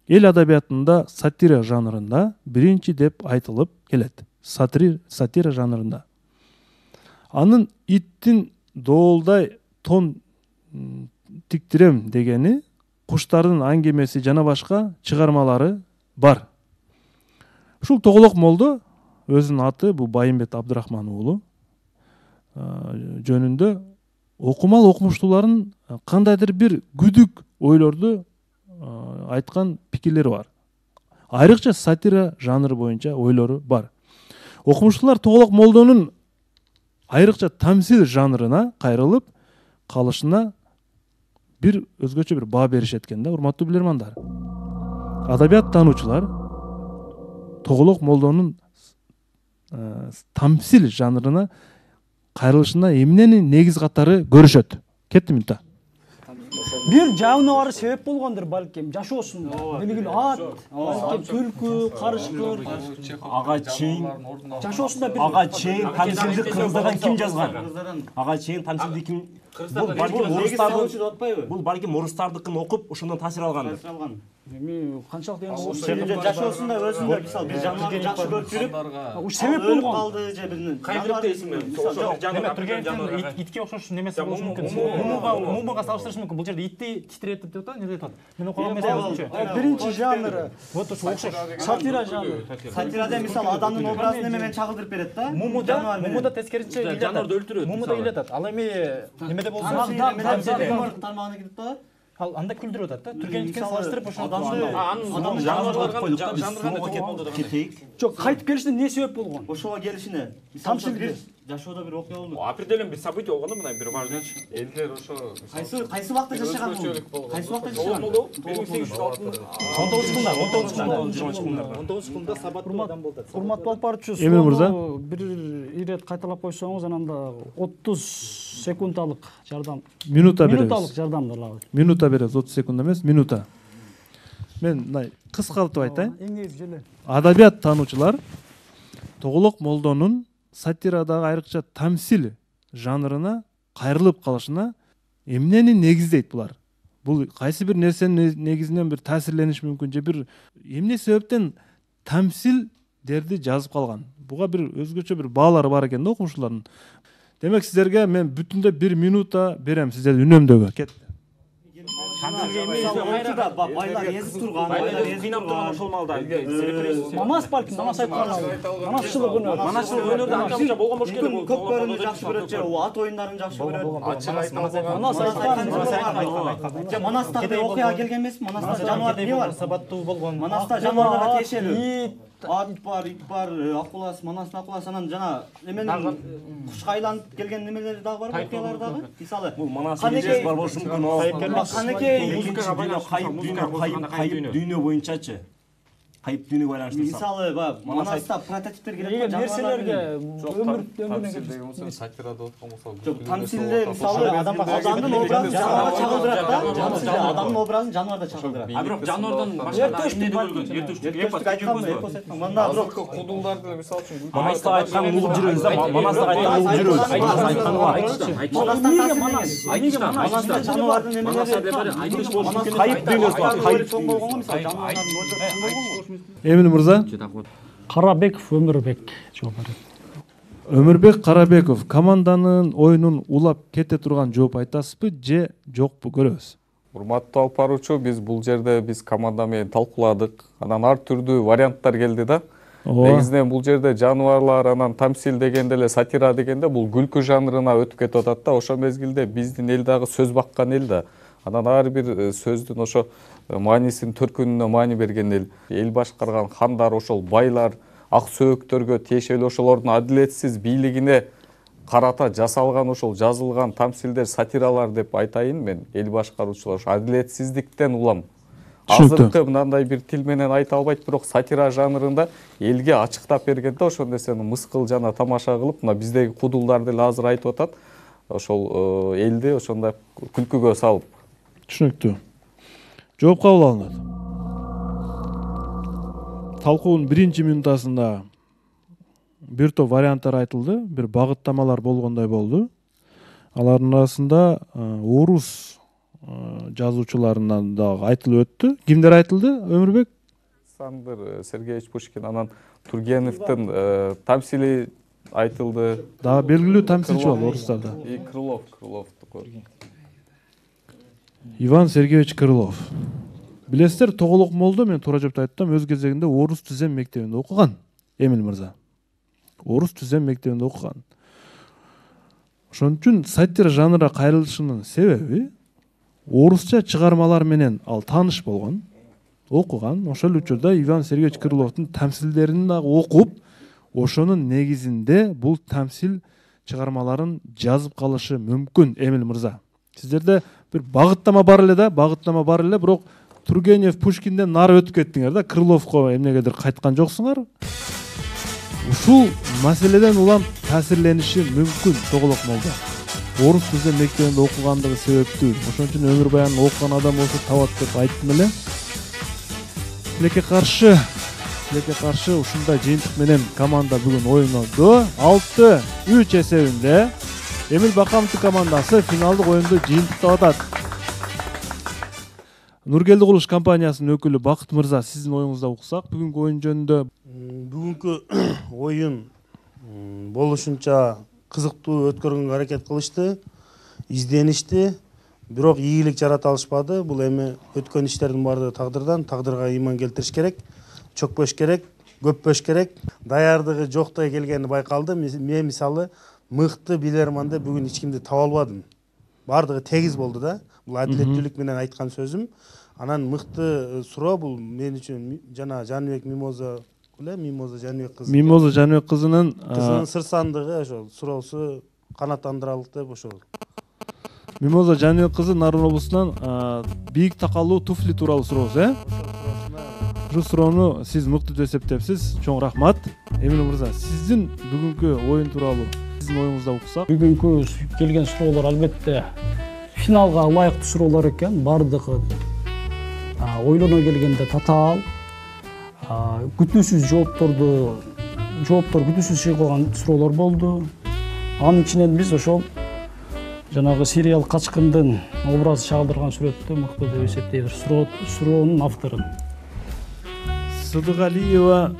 Эл адабиятында сатира жанрында биринчи деп айтылып келет. Сатира жанрында. Анын иттин доолдай тон тиктирем дегени, куштардын аңгемеси жана башка чыгармалары бар. Ушул Тоголок Молдо өзүнүн аты бул Байымбет Абдырахман уулу жөнүндө окумал окумуштуулардын кандайдыр бир күдүк ойлорду айткан пикирлери бар. Айрыкча сатира жанры боюнча ойлору бар. Окумуштуулар Тоголок Молдонун айрыкча тамсил жанрына кайрылып калышына бир өзгөчө бир баа беришет экен да, урматтуу билермандар. Адабият таануучулар Тоголок Молдонун тамсил жанрына кайрылышына эмнени негиз катары көрүшөт? Кетти минута. Бир жабынабары себеп болгондур балким, жашоосун белгилүү ат, балким түлкү, карышкыр, ага чейин жашоосунда бир ага чейин тамсилди кыргыздардан ким жазган? Ага чейин тамсилди ким? Бул балким орустардыкын окуп, ошондон таасир алгандыр. Эми канчалык эми Жашоосунда өзүндөр мисалы бир жаныбарды жакшы көрүп жүрүп, уш себеп болгон. Калды же биринин. Кайдыр дейсиңби? Неме Тургеневдин итке окшош немеси болушу мүмкүн. Мумуга салыштырыш мүмкүн. Бул жерде итти титиретип деп атат, не деп атат? Мен окуган эмес өзүнчө. Биринчи жанры. Вот ошо окшош. Сатира жанры. Сатирада мисалы адамдын образын эменен чагылдырып берет да. Мумуда тескерисинче жанарды өлтүрөт. Мумуда илетат. Ал эми немеде болсо тармагына кирип да. Ал анда күлдүрүп атат да. Тургеневке салыштырып ошо адамды жаныбарларга кетейик. Жок, кайтып келишине эмне себеп болгон? Ошого келишине. Тамсил бир жашоодо бир окуя болду. Определен бир событие болгондо мына бир важный. Элдер ошо Кайсы убакта жашаган бул? Кайсы убакта жашаган? 19 жылда сабаттуу адам болду. Урматтуу алып барчу. Эмил мырза. Бир ирет кайталап койсоңуз, ананда 30 секундалык жардам. Минута беребиз. Минуталык жардам алабыз. Минута беребиз, 30 секунд эмес, минута. Мен мындай кыскартып айтайын. Эң негизи желе. Адабият таануучулар Тоголок Молдонун сатирадагы айрыкча тамсил жанрына кайрылып калышына эмнени негиздейт булар? Бул кайсы бир нерсенин негизинен бир таасирлениш мүмкүн же бир эмне себептен тамсилдерди жазып калган? Буга бир өзгөчө бир баалары бар экен да окумуштуулардын. Демек сиздерге мен бүтүндө 1 минута берем сиздерди үнөмдөгө. Кет. Байлар езип турган, кыйнап турган ошол малда. Манас балким, Манас айткан. Манасчылык өнөр. Манасчылык өнөрдө анча болгон болуш керек. Көпөрүнү жакшы көрөт же, ат оюндарын жакшы көрөт. Манас айткан. Манаста бир окуя келген эмеспи? Манаста жаныбар эмне бар? Сабаттуу болгон. Манаста жаныбарларга тиешелүү. Ат бар, ит бар, акулас, Манастын акуласы, анан жана эменин кушка айланып келген немелери дагы бар, окуялар дагы. Мисалы, бул Манастын жез бар болушу мүмкүн. Канекей Музыкага байланыштуу, кайып дүйнө боюнчачы. Кайып дүйнөгө байланыштуу. Мисалы, Манаста прототиптер келет. Эге нерселерге өмүр сатира деп аткан болсо. Жок, тамсилде мисалы адамдын образын жаныбарга чагылдырат да. Адамдын образын жаныбарда чагылдырат. А бирок жаныбардан башка эмне бөлгөн? Эртөштүк айтканбы? Мында бирок Кудулдарды мисалы үчүн Манаста айткан угуп жүрөбүз да. Манаста айткан угуп жүрөбүз. Манаста жаныбардын эмелери кайып дүйнөсү бар. Кайып болгонго мисалы жаныбарлардын Эмил мырза. Карабеков Өмүрбек жооп берет. Өмүрбек Карабеков, команданын оюнун улап кете турган жооп айтасызбы же жокпу, көрөбүз. Урматтуу алып баруучу, биз бул жерде команда менен талкууладык. Анан ар түрдүү варианттар келди да. Негизинен бул жерде жаныбарлар, анан тамсил дегенде эле сатира дегенде бул күлкү жанрына өтүп кетип атат да. Ошол мезгилде биздин эл дагы сөз баккан эл да. Анан ар бир сөздүн ошо маанисин төркүнүнө маани берген эл башкарган хандар, ошол байлар, ак сөөктөргө тиешелүү ошолордун адилетсиз бийлигине карата жасалган ошол жазылган тамсилдер, сатиралар деп айтайын мен. Эл башкаруучулар ошо адилетсиздиктен улам. Азыркы мындай бир тил менен айта албайт, бирок сатира жанрында элге ачыктап бергенде ошол нерсени мыскыл жана тамаша кылып, мына биздеги кудулдар деле азыр айтып атат. Ошол элди ошондой күлкүгө салып. Түшүнүктүү. Жооп кабыл алынат. Талкуунун биринчи минутасында бир топ варианттар айтылды, бир багыттамалар болгондой болду. Алардын арасында орус жазуучуларынан да айтылып өттү. Кимдер айтылды, Өмүрбек? Александр Сергеевич Пушкин, анан Тургеневдин тамсили айтылды. Дагы белгилүү тамсилчи бол орустарда. И Крылов. Иван Сергеевич Крылов. Билесиздер, Тоголок молдо, мен туура жоопту айттым, өз кезегинде орус түзем мектебинде окуган. Эмил мырза. Орус түзем мектебинде окуган. Ошон үчүн сатира жанрына кайрылышынын себеби орусча чыгармалар менен ал тааныш болгон, окуган. Ошол учурда Иван Сергеевич Крыловдун тамсилдерин дагы окуп, ошонун негизинде бул тамсил чыгармаларын жазып калышы мүмкүн. Эмил мырза, сиздерде бир багыттама бар эле да, бирок Тургенев, Пушкинден нары өтүп кеттиңер да, Крыловго эмнегедир кайткан жоксуңар. Ушул маселеден улам таасирлениши мүмкүн Тоголок молдо. Орус түзем мектебинде окугандыгы себептүү. Ошон үчүн өмүр баянын окуган адам болсо табат деп айттым эле. Тилекке каршы ушундай жыйынтык менен команда бүгүн ойнодо. 6-3 эсебинде Эмил Бакамовдун командасы финалдык оюнду жыйынтыктап атат. Нургелди курулуш компаниясынын өкүлү Бакыт мырза, сиздин оюңузда уксак, бүгүнкү оюн жөнүндө. Бүгүнкү оюн болушунча кызыктуу өткөргөнгө аракет кылышты, изденишти, бирок ийгилик жарата алышпады. Бул эми өткөн иштердин баардыгы тагдырга ыйман келтириш керек, чөкпөш керек, көппөш керек. Даярдыгы жоктой келгени байкалды. Мен мисалы мыкты билерманды бүгүн эч кимди таба албадым. Баардыгы тегиз болду да. Бул адилеттүүлүк менен айткан сөзүм. Анан мыкты суроо бул мен үчүн жана Жаныбек Мимоза Жаныбек кызы. Мимоза Жаныбек кызынын сырсандыгы ошол суроосу канааттандыралык деп ошол. Мимоза Жаныбек кызы Нарын облусунан бийик такалуу туфли тууралуу суроосу, Ушул суроону сиз мыкты деп эсептепсиз. Чоң рахмат. Эмил мырза, сиздин бүгүнкү оюн тууралуу сиздин оюңузда уксак. Бүгүнкү келген суроолор албетте финалга ылайыктуу суроолор экен. Бардыгы ойлоно келгенде татаал, күтүүсүз жооптор күтүүсүз чыгып суроолор болду. Анын ичинен биз ошол жанагы сериал Качкындын образы чагылдырган сүрөттү мыкты деп эсептейбиз. Суроонун авторун Сыдыгалиева,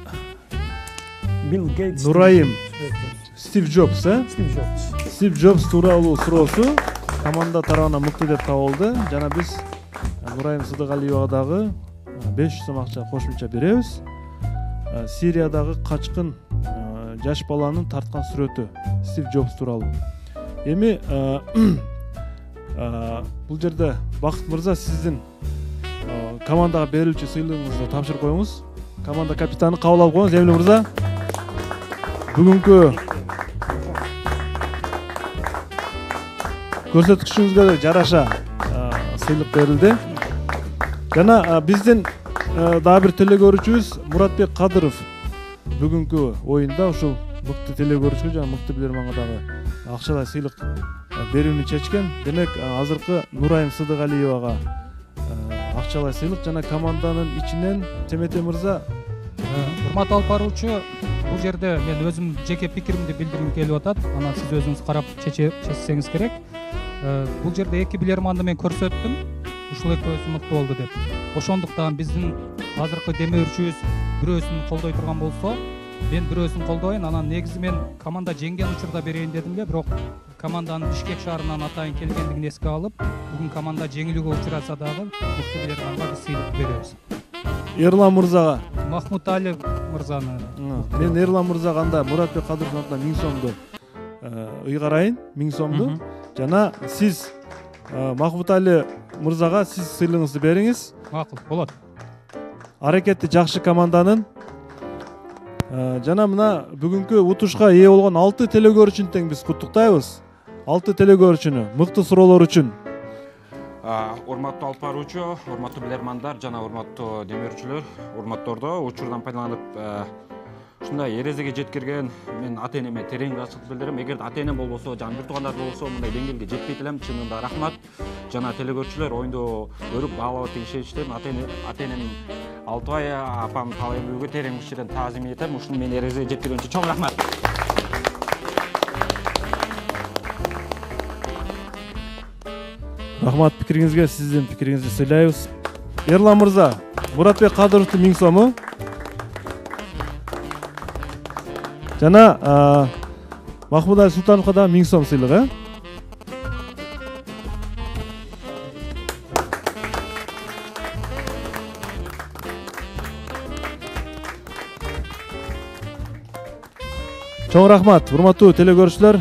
Билл Гейтс, Нурайым, Стив Джобс, Стив Джобс тууралуу суроосу команда тарабынан мыкты деп табылды. Жана биз Нурайым Сыдыгалиевага дагы 500 сом акча кошумча беребиз. Сириядагы качкын жаш баланын тарткан сүрөтү Стив Джобс тууралуу. Эми бул жерде Бакыт мырза, сиздин командага берилчү сыйлыгыңызды тапшырып коюңуз. Команда капитаны кабыл алып коюңуз. Эмил мырза, бүгүнкү көрсөткүчүңүзгө жараша сыйлык берилди. Жана биздин дагы бир телекөрүүчүбүз Муратбек Кадыров бүгүнкү оюнда ушул мыкты телекөрүүчүгө жана мыкты билерманга дагы акчалай сыйлык берүүнү чечкен. Демек азыркы Нурайым Сыдыгалиевага акчалай сыйлык жана команданын ичинен Темете мырза. Урматтуу алып баруучу, бул жерде мен өзүм жеке пикиримди билдиргим келип атат. Анан сиз өзүңүз карап чечсеңиз керек. Бул жерде эки билерманды мен көрсөттүм. Ушул экөөсү мыкты болду деп. Ошондуктан биздин азыркы демөөрчүбүз бирөөсүн колдой турган болсо, мен бирөөсүн колдойн. Анан негизи мен команда жеңген учурда берейин дедим эле, бирок команданын Бишкек шаарынан атайын келгендигин эске алып, бүгүн команда жеңилүүгө учураса дагы мыкты билерманга биз сыйлык беребиз. Эрлан мырзага, Махмут Али мырзаны. Мен Эрлан мырзага анда Муратбек Кадыровдун атынан 1000 сомду ыйгарайын, 1000 сомду. Жана сиз Махмут Али мырзага сиз сыйлыгыңызды бериңиз. Макул, болот. Аракети жакшы команданын Жана мына бүгүнкү утушка ээ болгон 6 телекөрүүчүнү тең биз куттуктайбыз. 6 телекөрүүчүнү мыкты суроолор үчүн. Урматтуу алып баруучу, урматтуу билермандар жана урматтуу демөөрчүлөр, урматтоордо учурдан пайдаланып ушундай эрезеге жеткирген мен ата энеме терең ыраазычылык билдирем. Эгерде ата энем болбосо, жана бир туугандар болбосо мындай деңгээлге жетпейт элем. Чынында рахмат. Жана телекөрүүчүлөр оюнду көрүп баалап деген ишеничтемин. Ата энем Алтыбай апам Талайбүйгө терең иштерден таазим этем. Ушуну мен эрезеге жеткирген үчүн чоң рахмат. Рахмат пикириңизге, сиздин пикириңизди сыйлайбыз. Эрлан мырза, Муратбек Кадыровду 1000 сому. Жана Махмудай Султановго да 1000 сом сыйлыгы. Чоң рахмат, урматтуу телекөрүүчүлөр.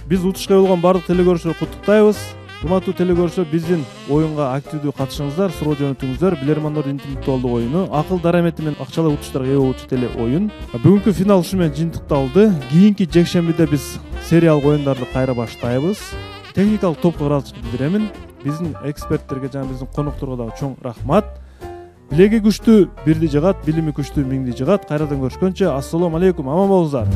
Биз утушка болгон бардык телекөрүүчүлөрдү куттуктайбыз. Урматтуу телекөрүүчүлөр, биздин оюнга активдүү катышыңыздар, суроо жөнөтүңүздөр. Билермандардын интеллектуалдык оюну, акыл дарамети менен акчалуу утуштарга ээ болчу теле оюн. Бүгүнкү финал ушу менен жыйынтыкталды. Кийинки жекшембиде биз сериялык оюндарды кайра баштайбыз. Техникалык топко ыраазычылык билдирем. Биздин эксперттерге жана биздин конокторго дагы чоң рахмат. Билеги күчтүү бирди жыгат, билими күчтүү миңди жыгат. Кайрадан көрүшкөнчө, ассалому алейкум, аман болуңуздар.